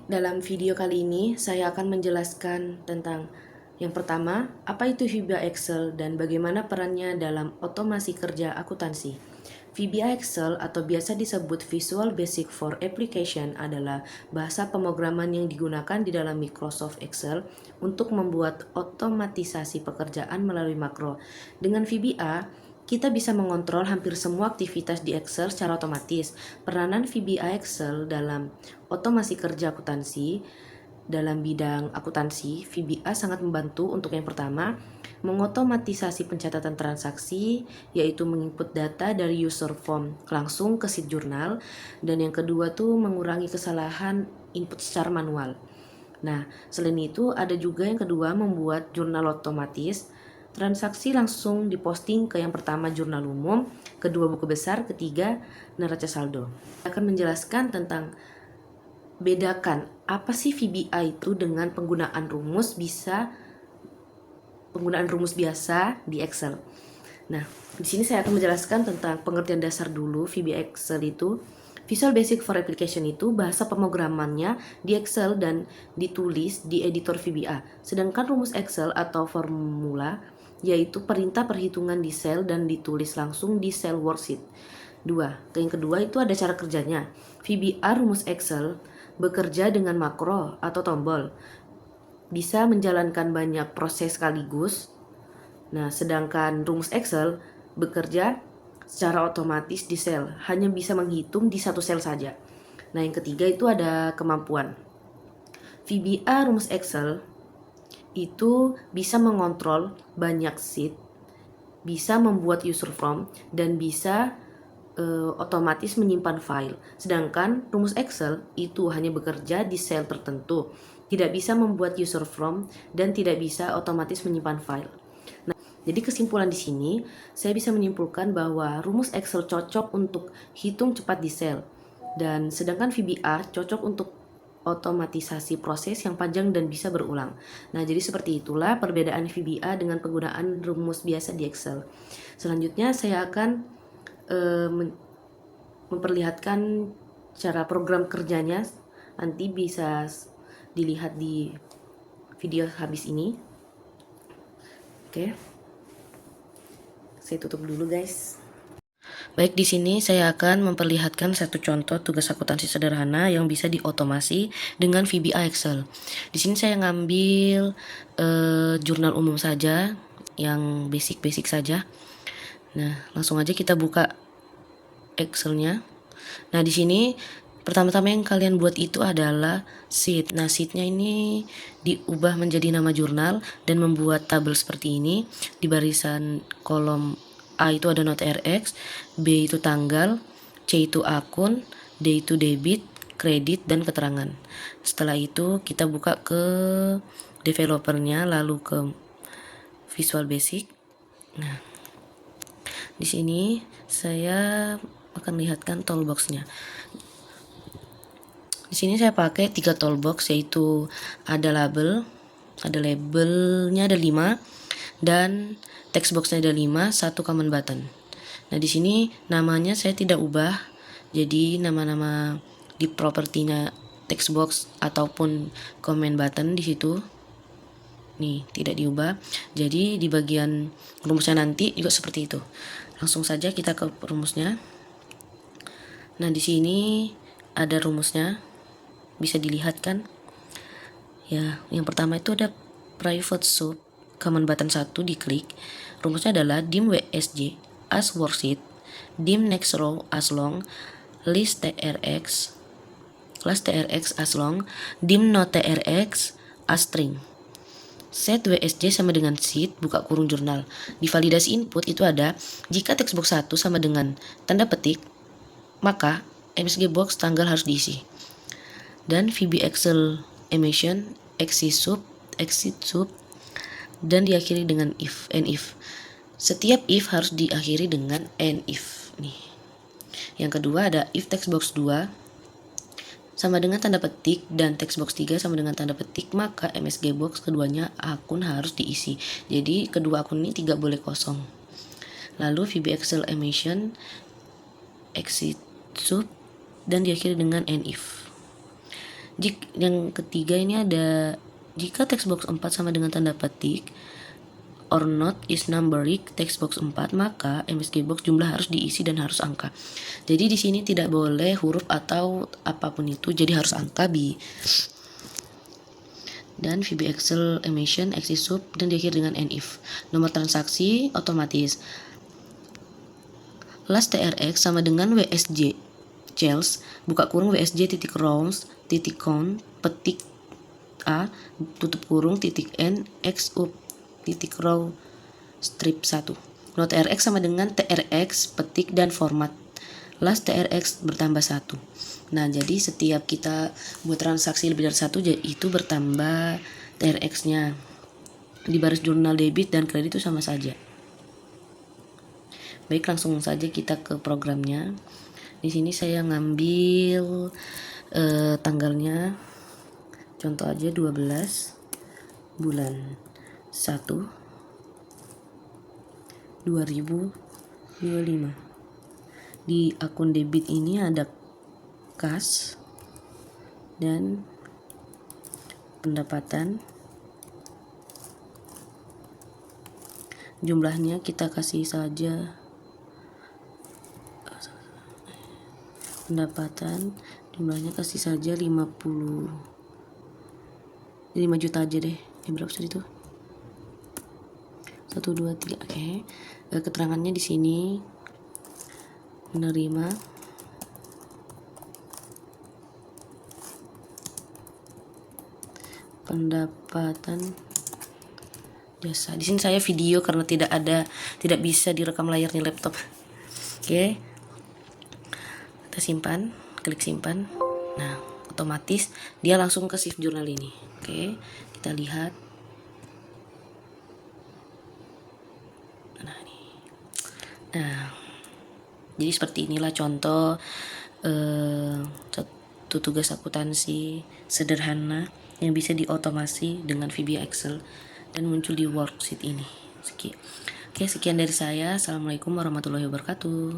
Dalam video kali ini, saya akan menjelaskan tentang yang pertama, apa itu VBA Excel dan bagaimana perannya dalam otomasi kerja akuntansi. VBA Excel atau biasa disebut Visual Basic for Application adalah bahasa pemrograman yang digunakan di dalam Microsoft Excel untuk membuat otomatisasi pekerjaan melalui makro. Dengan VBA, kita bisa mengontrol hampir semua aktivitas di Excel secara otomatis. Peranan VBA Excel dalam otomasi kerja akuntansi. Dalam bidang akuntansi, VBA sangat membantu untuk yang pertama, mengotomatisasi pencatatan transaksi, yaitu menginput data dari user form langsung ke sheet jurnal, dan yang kedua tuh mengurangi kesalahan input secara manual. Nah, selain itu ada juga yang kedua membuat jurnal otomatis. Transaksi langsung diposting ke yang pertama jurnal umum, kedua buku besar, ketiga neraca saldo. Saya akan menjelaskan tentang bedakan apa sih VBA itu dengan penggunaan rumus biasa di Excel. Nah, di sini saya akan menjelaskan tentang pengertian dasar dulu. VBA Excel itu Visual Basic for Application itu bahasa pemrogramannya di Excel dan ditulis di editor VBA. Sedangkan rumus Excel atau formula yaitu perintah perhitungan di sel dan ditulis langsung di sel worksheet. Yang kedua itu ada cara kerjanya. VBA rumus Excel bekerja dengan makro atau tombol. Bisa menjalankan banyak proses sekaligus. Nah, sedangkan rumus Excel bekerja secara otomatis di sel, hanya bisa menghitung di satu sel saja. Nah, yang ketiga itu ada kemampuan. VBA rumus Excel itu bisa mengontrol banyak sheet, bisa membuat user form, dan bisa otomatis menyimpan file. Sedangkan rumus Excel itu hanya bekerja di sel tertentu, tidak bisa membuat user form, dan tidak bisa otomatis menyimpan file. Nah, jadi kesimpulan di sini, saya bisa menyimpulkan bahwa rumus Excel cocok untuk hitung cepat di sel, dan sedangkan VBA cocok untuk otomatisasi proses yang panjang dan bisa berulang. Nah, jadi seperti itulah perbedaan VBA dengan penggunaan rumus biasa di Excel. Selanjutnya saya akan memperlihatkan cara program kerjanya. Nanti bisa dilihat di video habis ini. Oke. Saya tutup dulu, guys. Baik, di sini saya akan memperlihatkan satu contoh tugas akuntansi sederhana yang bisa diotomasi dengan VBA Excel. Di sini saya ngambil jurnal umum saja, yang basic-basic saja. Nah, langsung aja kita buka Excelnya. Nah, di sini pertama-tama yang kalian buat itu adalah sheet. Nah, sheetnya ini diubah menjadi nama jurnal dan membuat tabel seperti ini. Di barisan kolom A itu ada not RX, B itu tanggal, C itu akun, D itu debit, kredit, dan keterangan. Setelah itu kita buka ke developernya, lalu ke Visual Basic. Nah, di sini saya akan lihatkan toolboxnya. Di sini saya pakai 3 toolbox, yaitu ada labelnya ada 5, dan text boxnya ada 5, 1 command button. Nah, di sini namanya saya tidak ubah, jadi nama-nama di propertinya text box ataupun command button di situ nih tidak diubah. Jadi di bagian rumusnya nanti juga seperti itu. Langsung saja kita ke rumusnya. Nah, di sini ada rumusnya, bisa dilihat kan? Ya, yang pertama itu ada private sub, command button 1 diklik. Rumusnya adalah dim WSJ as worksheet, dim next row as long, list TRX, class TRX as long, dim not TRX as string. Set WSJ sama dengan sheet, buka kurung jurnal. Di validasi input itu ada, jika text box 1 sama dengan tanda petik, maka MSG box tanggal harus diisi. Dan VB Excel emission, exit sub, dan diakhiri dengan if, and if. Setiap if harus diakhiri dengan and if. Nih. Yang kedua ada if text box 2 sama dengan tanda petik dan text box 3 sama dengan tanda petik, maka MSG box keduanya akun harus diisi. Jadi kedua akun ini tidak boleh kosong. Lalu VB Excel emission, exit sub, dan diakhiri dengan and if. Yang ketiga ini ada, jika text box 4 sama dengan tanda petik or not is numeric text box 4, maka MSG box jumlah harus diisi dan harus angka. Jadi di sini tidak boleh huruf atau apapun itu, jadi harus angka dan VB Excel emission exit sub dan diakhiri dengan NIF. Nomor transaksi otomatis. Last TRX sama dengan WSJ Chels buka kurung WSJ titik rounds titik count petik A tutup kurung titik N X up titik row strip 1. Not TRX sama dengan TRX petik dan format. Last TRX bertambah 1. Nah, jadi setiap kita buat transaksi lebih dari 1 itu bertambah TRX-nya. Di baris jurnal debit dan kredit itu sama saja. Baik, langsung saja kita ke programnya. Di sini saya ngambil tanggalnya. Contoh aja 12 bulan 1 2025. Di akun debit ini ada kas dan pendapatan. Jumlahnya kita kasih saja pendapatan, jumlahnya kasih saja 5 juta aja deh. Berapa sih itu? 1 2 3. Oke. Keterangannya di sini menerima pendapatan jasa. Di sini saya video karena tidak bisa direkam layarnya laptop. Oke. Kita simpan, klik simpan. Nah, otomatis dia langsung ke shift jurnal ini. Oke, kita lihat. Nah, jadi seperti inilah contoh satu tugas akuntansi sederhana yang bisa diotomasi dengan VB Excel dan muncul di worksheet ini. Sekian dari saya. Assalamualaikum warahmatullahi wabarakatuh.